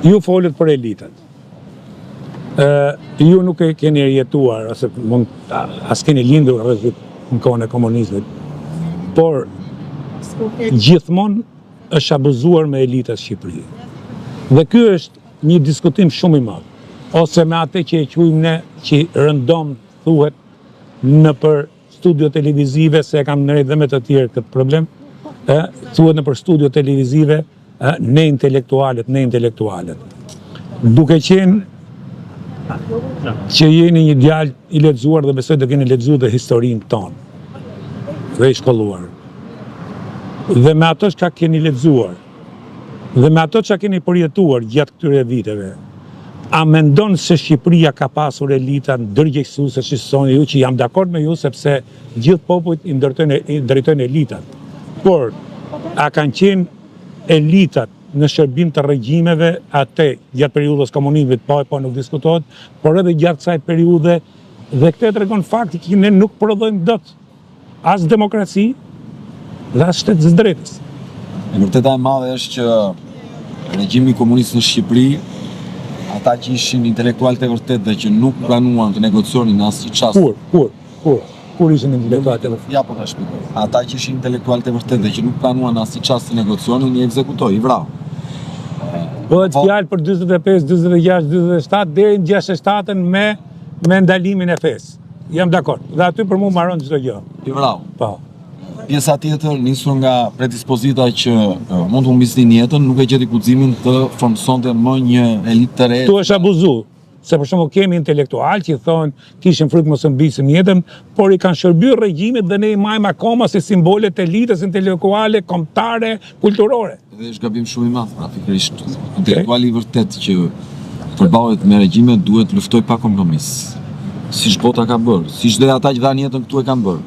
Ju folët për elitat. Ju nuk e keni jetuar, as keni lindur në kohën e komunizmit, por gjithmonë është abuzuar me elitat Shqipëri. Dhe ky është një diskutim shumë i madh. Ose me atë që e quajmë ne, që rëndom thuhet në për studio televizive, se e kam ndërrejt dhe me të tjerë këtë problem, thuhet në për studio televizive, ne intelektualet. Duke qenë që jeni një djalë i lexuar dhe besoj të keni lexuar dhe historinë tonë dhe i shkolluar. Dhe me ato që keni lexuar dhe me ato që keni përjetuar gjatë këtyre viteve, a mendon se Shqipëria ka pasur elita ndërgjegjësuese që thoni ju, që jam dakord me ju sepse gjithë popujt i drejtojnë elitat. Por a kanë qenë elitat në shërbim të regjimeve atë gjatë periudhës komunizmit, po nuk diskutohet, por edhe gjatë kësaj periudhe, dhe këtë tregon fakti që ne nuk prodhojmë dot as demokraci dhe as shtet të drejtës. E vërteta e madhe është që regjimi komunist në Shqipëri, ata që ishin intelektualët e vërtet dhe që nuk pranuan të negocianin në asnjë çast. Kur ishin intelektualët e vërtet? Ja, po ta shpjegoj. Ata që ishin intelektualët e vërtet dhe që nuk pranuan në asnjë çast të negocianin, i ekzekutoi, i vrau. Bëhet fjalë për 45, 46, 47 deri në 67-ën me ndalimin e fesë. Jam dakord. Dhe aty për mua mbaron çdo gjë. I vrau. Po. Pjesa tjetër nisur nga predispozita që mund të humbisnin jetën, nuk e gjeti guximin të formsonte më një elitë të re. Tu është abuzu. Se për shembull kemi intelektualë që thonë kishin frikë mos humbisin jetën, por i kanë shërbyer regjimit dhe ne i majmë akoma si simbole të elitës intelektuale, kombëtare, kulturore. Dhe është gabim shumë i madh, pra pikërisht intelektuali i vërtet që përballet me regjimet duhet luftoj pa kompromis. Siç bota ka bërë, siç dhe ata që dhanë jetën këtu e kanë bërë.